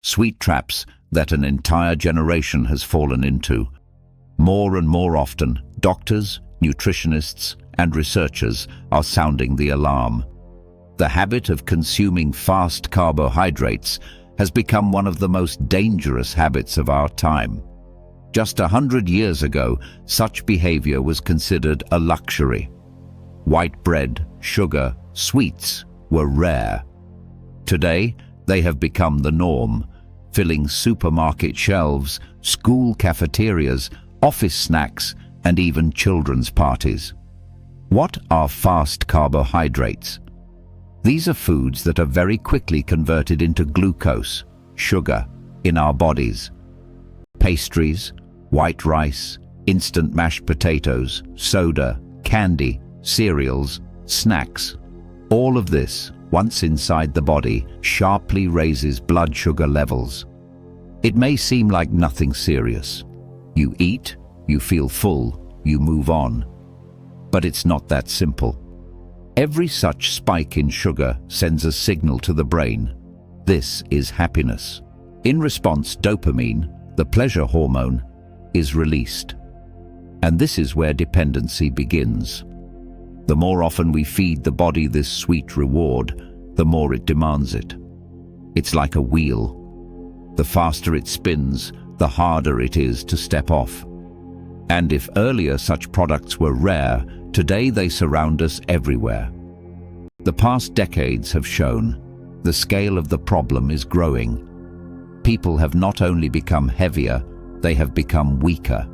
sweet traps that an entire generation has fallen into. More and more often, doctors, nutritionists, and researchers are sounding the alarm. The habit of consuming fast carbohydrates has become one of the most dangerous habits of our time. Just 100 years ago, such behavior was considered a luxury. White bread, sugar, sweets were rare. Today, they have become the norm, filling supermarket shelves, school cafeterias, office snacks, and even children's parties. What are fast carbohydrates? These are foods that are very quickly converted into glucose, sugar, in our bodies. Pastries, white rice, instant mashed potatoes, soda, candy, cereals, snacks. All of this, once inside the body, sharply raises blood sugar levels. It may seem like nothing serious. You eat, you feel full, you move on. But it's not that simple. Every such spike in sugar sends a signal to the brain. This is happiness. In response, dopamine, the pleasure hormone, is released. And this is where dependency begins. The more often we feed the body this sweet reward, the more it demands it. It's like a wheel. The faster it spins, the harder it is to step off. And if earlier such products were rare, today they surround us everywhere. The past decades have shown the scale of the problem is growing. People have not only become heavier, they have become weaker.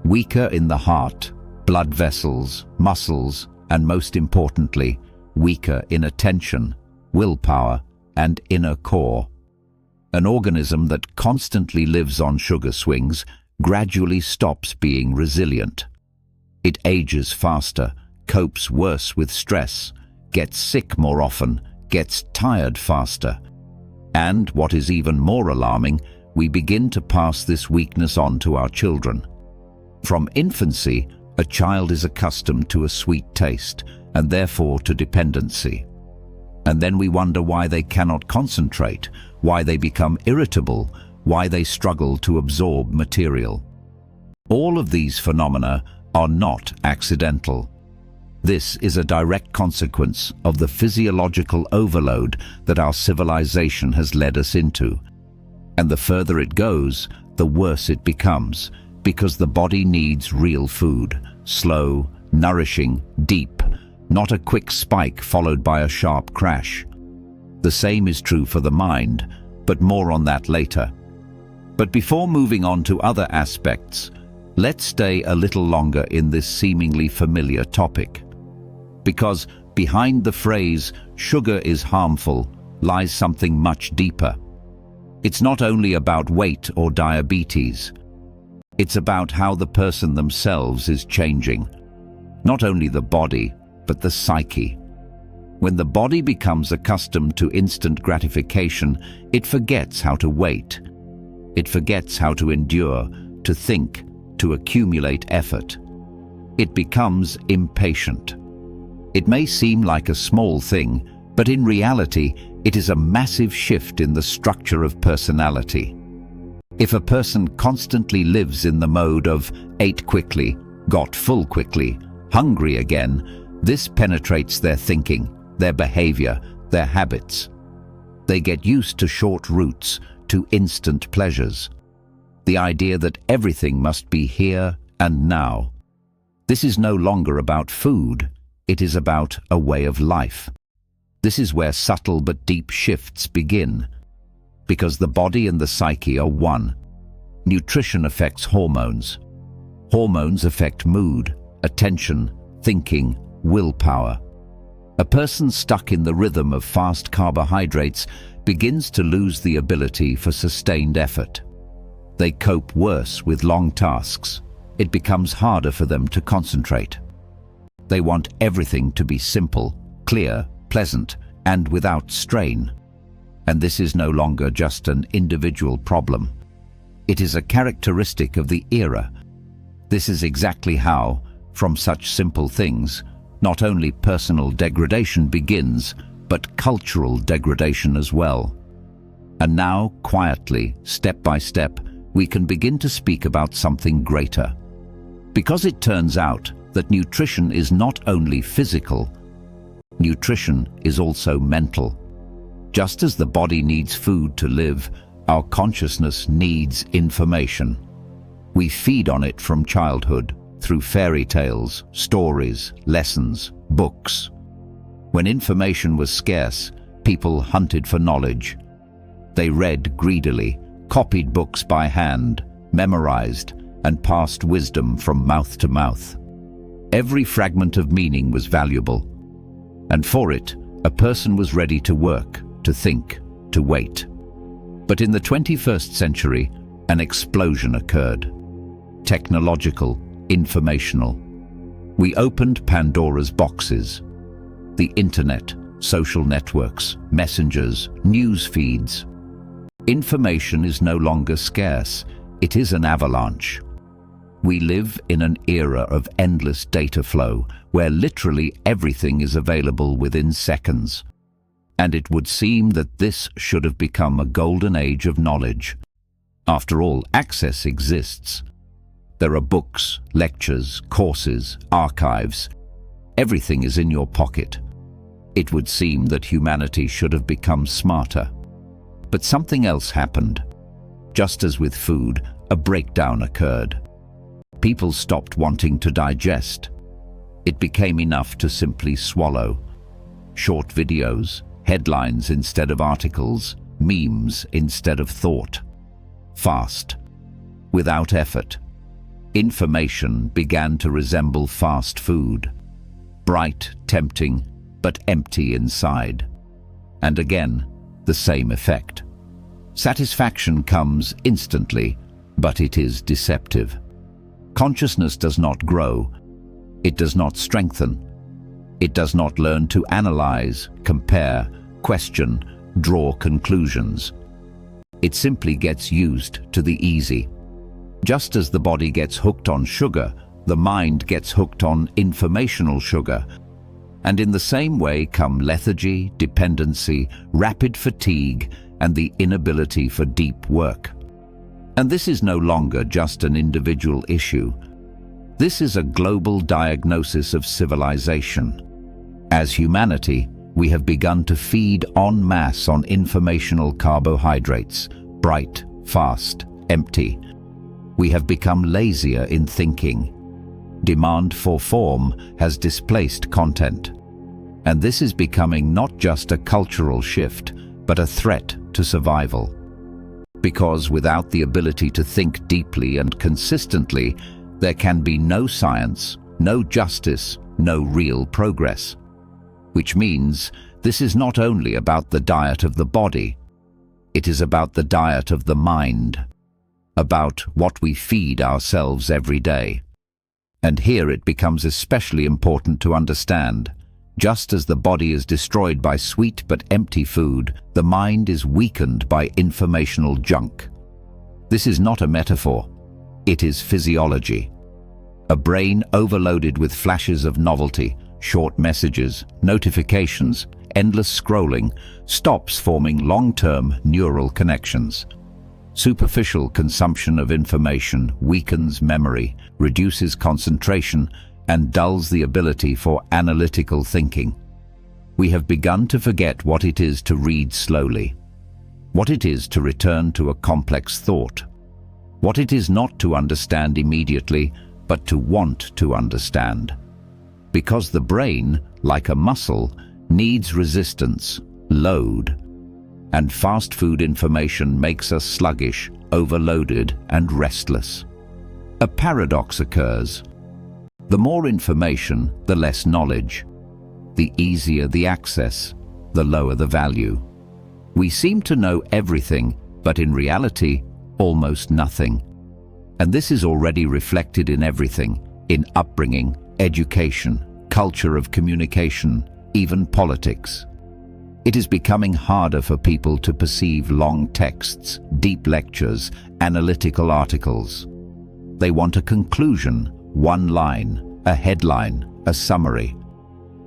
Weaker in the heart, blood vessels, muscles, and most importantly, weaker in attention, willpower, and inner core. An organism that constantly lives on sugar swings gradually stops being resilient. It ages faster, copes worse with stress, gets sick more often, gets tired faster. And, what is even more alarming, we begin to pass this weakness on to our children. From infancy, a child is accustomed to a sweet taste, and therefore to dependency. And then we wonder why they cannot concentrate, why they become irritable, why they struggle to absorb material. All of these phenomena are not accidental. This is a direct consequence of the physiological overload that our civilization has led us into. And the further it goes, the worse it becomes, because the body needs real food, slow, nourishing, deep, not a quick spike followed by a sharp crash. The same is true for the mind, but more on that later. But before moving on to other aspects, let's stay a little longer in this seemingly familiar topic. Because behind the phrase, "sugar is harmful," lies something much deeper. It's not only about weight or diabetes. It's about how the person themselves is changing. Not only the body, but the psyche. When the body becomes accustomed to instant gratification, it forgets how to wait. It forgets how to endure, to think, to accumulate effort. It becomes impatient. It may seem like a small thing, but in reality, it is a massive shift in the structure of personality. If a person constantly lives in the mode of ate quickly, got full quickly, hungry again, this penetrates their thinking, their behavior, their habits. They get used to short routes, to instant pleasures. The idea that everything must be here and now. This is no longer about food, it is about a way of life. This is where subtle but deep shifts begin, because the body and the psyche are one. Nutrition affects hormones. Hormones affect mood, attention, thinking, willpower. A person stuck in the rhythm of fast carbohydrates begins to lose the ability for sustained effort. They cope worse with long tasks. It becomes harder for them to concentrate. They want everything to be simple, clear, pleasant, and without strain. And this is no longer just an individual problem. It is a characteristic of the era. This is exactly how, from such simple things, not only personal degradation begins, but cultural degradation as well. And now, quietly, step by step, we can begin to speak about something greater. Because it turns out that nutrition is not only physical, nutrition is also mental. Just as the body needs food to live, our consciousness needs information. We feed on it from childhood, through fairy tales, stories, lessons, books. When information was scarce, people hunted for knowledge. They read greedily, copied books by hand, memorized, and passed wisdom from mouth to mouth. Every fragment of meaning was valuable, and for it, a person was ready to work, to think, to wait. But in the 21st century, an explosion occurred. Technological, informational. We opened Pandora's boxes. The internet, social networks, messengers, news feeds. Information is no longer scarce, it is an avalanche. We live in an era of endless data flow, where literally everything is available within seconds. And it would seem that this should have become a golden age of knowledge. After all, access exists. There are books, lectures, courses, archives. Everything is in your pocket. It would seem that humanity should have become smarter. But something else happened. Just as with food, a breakdown occurred. People stopped wanting to digest. It became enough to simply swallow. Short videos, headlines instead of articles, memes instead of thought. Fast, without effort. Information began to resemble fast food. Bright, tempting, but empty inside. And again, the same effect. Satisfaction comes instantly, but it is deceptive. Consciousness does not grow. It does not strengthen. It does not learn to analyze, compare, question, draw conclusions. It simply gets used to the easy. Just as the body gets hooked on sugar, the mind gets hooked on informational sugar. And in the same way come lethargy, dependency, rapid fatigue, and the inability for deep work. And this is no longer just an individual issue. This is a global diagnosis of civilization. As humanity, we have begun to feed en masse on informational carbohydrates, bright, fast, empty. We have become lazier in thinking. Demand for form has displaced content. And this is becoming not just a cultural shift, but a threat to survival. Because without the ability to think deeply and consistently, there can be no science, no justice, no real progress. Which means this is not only about the diet of the body, it is about the diet of the mind, about what we feed ourselves every day. And here it becomes especially important to understand. Just as the body is destroyed by sweet but empty food, the mind is weakened by informational junk. This is not a metaphor. It is physiology. A brain overloaded with flashes of novelty, short messages, notifications, endless scrolling, stops forming long-term neural connections. Superficial consumption of information weakens memory, reduces concentration, and dulls the ability for analytical thinking. We have begun to forget what it is to read slowly, what it is to return to a complex thought, what it is not to understand immediately, but to want to understand. Because the brain, like a muscle, needs resistance, load, and fast food information makes us sluggish, overloaded, and restless. A paradox occurs. The more information, the less knowledge. The easier the access, the lower the value. We seem to know everything, but in reality, almost nothing. And this is already reflected in everything, in upbringing, education, culture of communication, even politics. It is becoming harder for people to perceive long texts, deep lectures, analytical articles. They want a conclusion, one line, a headline, a summary.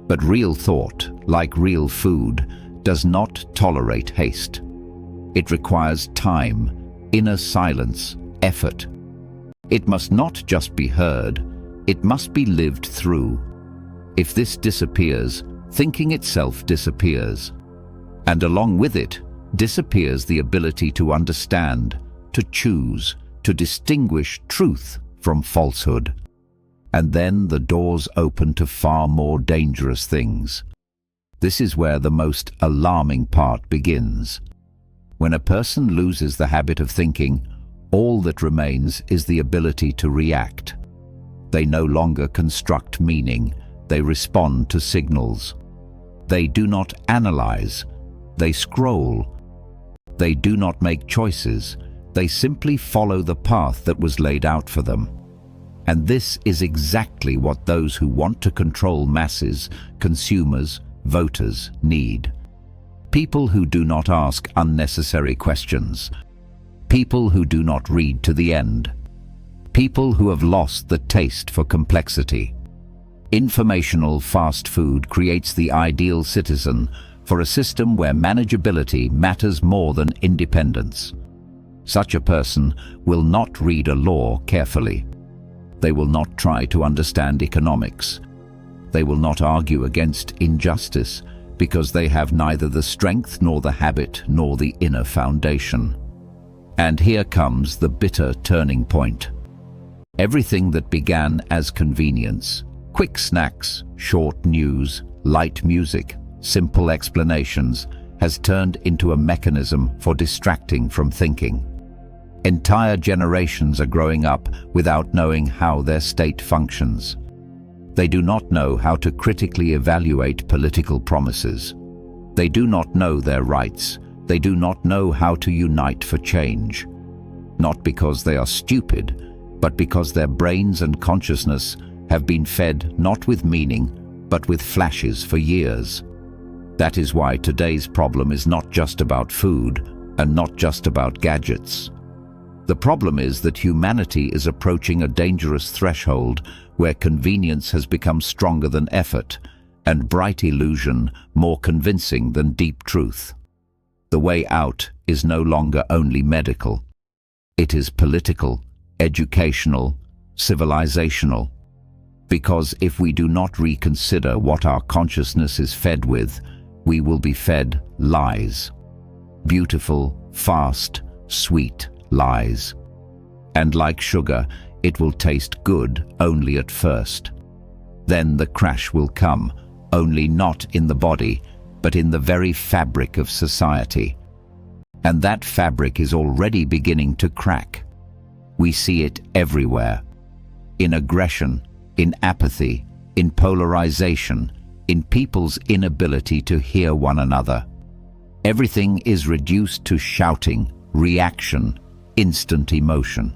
But real thought, like real food, does not tolerate haste. It requires time, inner silence, effort. It must not just be heard, it must be lived through. If this disappears, thinking itself disappears. And along with it, disappears the ability to understand, to choose, to distinguish truth from falsehood. And then the doors open to far more dangerous things. This is where the most alarming part begins. When a person loses the habit of thinking, all that remains is the ability to react. They no longer construct meaning, they respond to signals. They do not analyze, they scroll. They do not make choices, they simply follow the path that was laid out for them. And this is exactly what those who want to control masses, consumers, voters need. People who do not ask unnecessary questions. People who do not read to the end. People who have lost the taste for complexity. Informational fast food creates the ideal citizen for a system where manageability matters more than independence. Such a person will not read a law carefully. They will not try to understand economics. They will not argue against injustice because they have neither the strength nor the habit nor the inner foundation. And here comes the bitter turning point. Everything that began as convenience, quick snacks, short news, light music, simple explanations, has turned into a mechanism for distracting from thinking. Entire generations are growing up without knowing how their state functions. They do not know how to critically evaluate political promises. They do not know their rights. They do not know how to unite for change. Not because they are stupid, but because their brains and consciousness have been fed not with meaning, but with flashes for years. That is why today's problem is not just about food and not just about gadgets. The problem is that humanity is approaching a dangerous threshold where convenience has become stronger than effort and bright illusion more convincing than deep truth. The way out is no longer only medical. It is political, educational, civilizational. Because if we do not reconsider what our consciousness is fed with, we will be fed lies. Beautiful, fast, sweet lies. And like sugar, it will taste good only at first. Then the crash will come, only not in the body, but in the very fabric of society. And that fabric is already beginning to crack. We see it everywhere. In aggression, in apathy, in polarization, in people's inability to hear one another. Everything is reduced to shouting, reaction, instant emotion.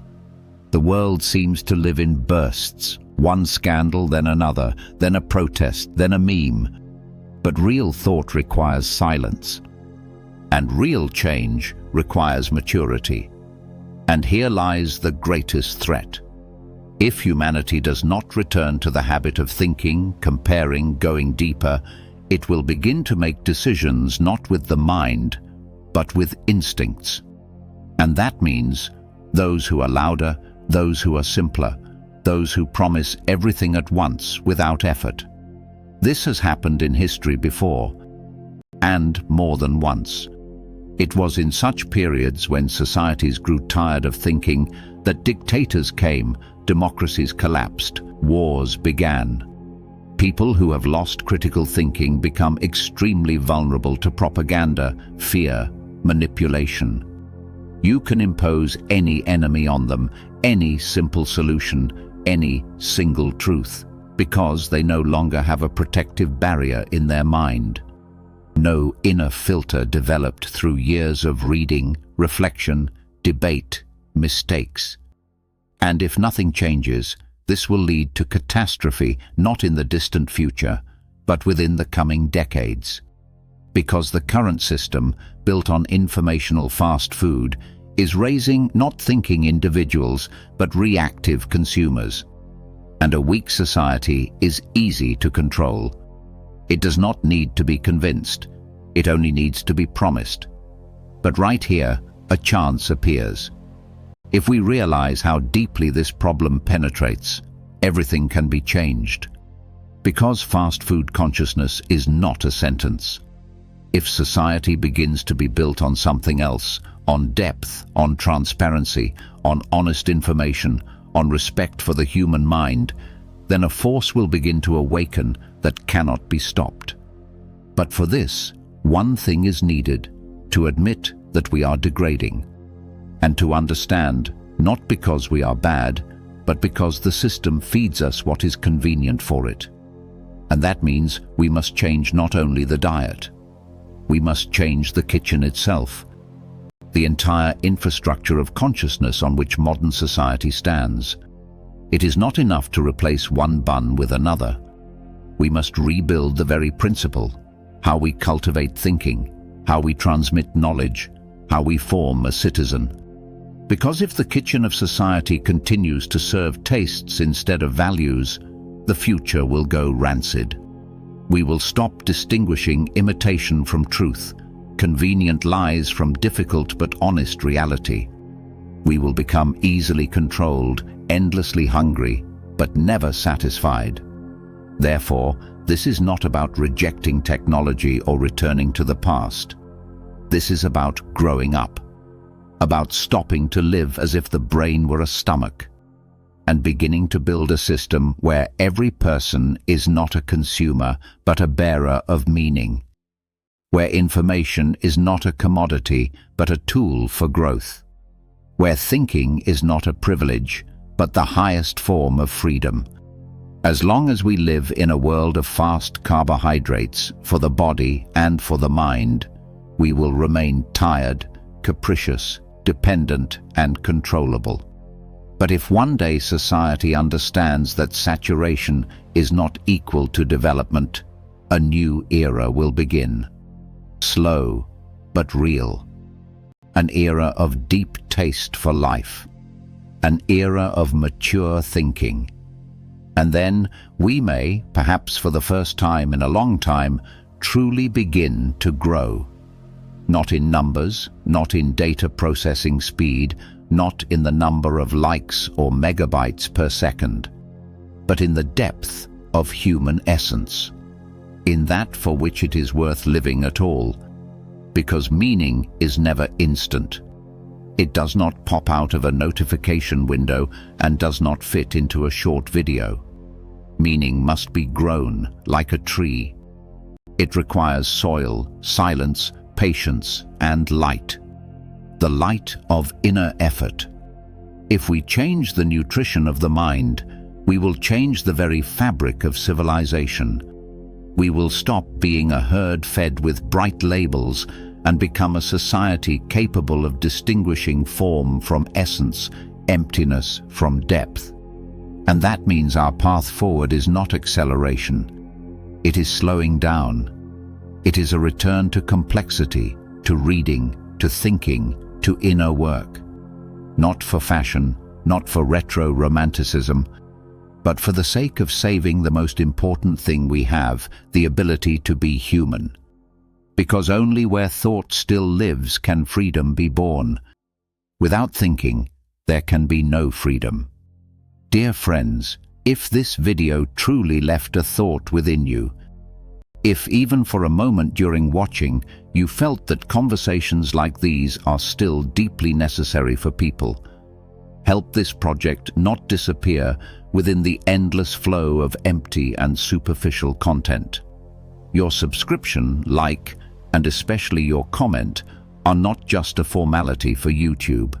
The world seems to live in bursts, one scandal, then another, then a protest, then a meme. But real thought requires silence. And real change requires maturity. And here lies the greatest threat. If humanity does not return to the habit of thinking, comparing, going deeper, it will begin to make decisions not with the mind, but with instincts. And that means those who are louder, those who are simpler, those who promise everything at once without effort. This has happened in history before, and more than once. It was in such periods when societies grew tired of thinking that dictators came, democracies collapsed, wars began. People who have lost critical thinking become extremely vulnerable to propaganda, fear, manipulation. You can impose any enemy on them, any simple solution, any single truth, because they no longer have a protective barrier in their mind. No inner filter developed through years of reading, reflection, debate, mistakes. And if nothing changes, this will lead to catastrophe not in the distant future, but within the coming decades. Because the current system, built on informational fast food, is raising not thinking individuals, but reactive consumers. And a weak society is easy to control. It does not need to be convinced. It only needs to be promised. But right here, a chance appears. If we realize how deeply this problem penetrates, everything can be changed. Because fast food consciousness is not a sentence. If society begins to be built on something else, on depth, on transparency, on honest information, on respect for the human mind, then a force will begin to awaken that cannot be stopped. But for this, one thing is needed: to admit that we are degrading, and to understand, not because we are bad, but because the system feeds us what is convenient for it. And that means we must change not only the diet. We must change the kitchen itself, the entire infrastructure of consciousness on which modern society stands. It is not enough to replace one bun with another. We must rebuild the very principle: how we cultivate thinking, how we transmit knowledge, how we form a citizen. Because if the kitchen of society continues to serve tastes instead of values, the future will go rancid. We will stop distinguishing imitation from truth, convenient lies from difficult but honest reality. We will become easily controlled, endlessly hungry, but never satisfied. Therefore, this is not about rejecting technology or returning to the past. This is about growing up, about stopping to live as if the brain were a stomach, and beginning to build a system where every person is not a consumer but a bearer of meaning, where information is not a commodity but a tool for growth, where thinking is not a privilege but the highest form of freedom. As long as we live in a world of fast carbohydrates for the body and for the mind, we will remain tired, capricious, dependent, and controllable. But if one day society understands that saturation is not equal to development, a new era will begin. Slow, but real. An era of deep taste for life. An era of mature thinking. And then we may, perhaps for the first time in a long time, truly begin to grow. Not in numbers, not in data processing speed, not in the number of likes or megabytes per second, but in the depth of human essence, in that for which it is worth living at all, because meaning is never instant. It does not pop out of a notification window and does not fit into a short video. Meaning must be grown like a tree. It requires soil, silence, patience, and light. The light of inner effort. If we change the nutrition of the mind, we will change the very fabric of civilization. We will stop being a herd fed with bright labels and become a society capable of distinguishing form from essence, emptiness from depth. And that means our path forward is not acceleration. It is slowing down. It is a return to complexity, to reading, to thinking, to inner work. Not for fashion, not for retro romanticism, but for the sake of saving the most important thing we have, the ability to be human. Because only where thought still lives can freedom be born. Without thinking, there can be no freedom. Dear friends, if this video truly left a thought within you, if even for a moment during watching you felt that conversations like these are still deeply necessary for people, help this project not disappear within the endless flow of empty and superficial content. Your subscription, like, and especially your comment are not just a formality for YouTube.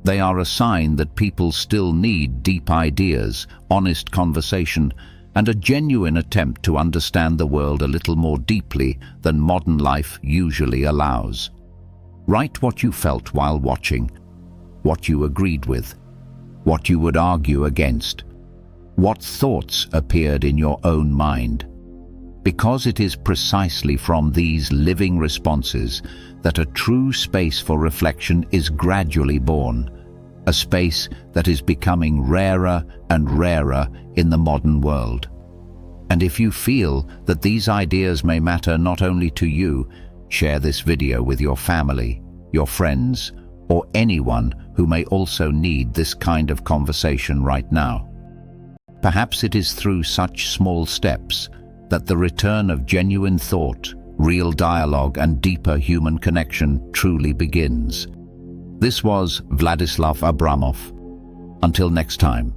They are a sign that people still need deep ideas, honest conversation, and a genuine attempt to understand the world a little more deeply than modern life usually allows. Write what you felt while watching, what you agreed with, what you would argue against, what thoughts appeared in your own mind. Because it is precisely from these living responses that a true space for reflection is gradually born, a space that is becoming rarer and rarer in the modern world. And if you feel that these ideas may matter not only to you, share this video with your family, your friends, or anyone who may also need this kind of conversation right now. Perhaps it is through such small steps that the return of genuine thought, real dialogue, and deeper human connection truly begins. This was Vladislav Abramov. Until next time.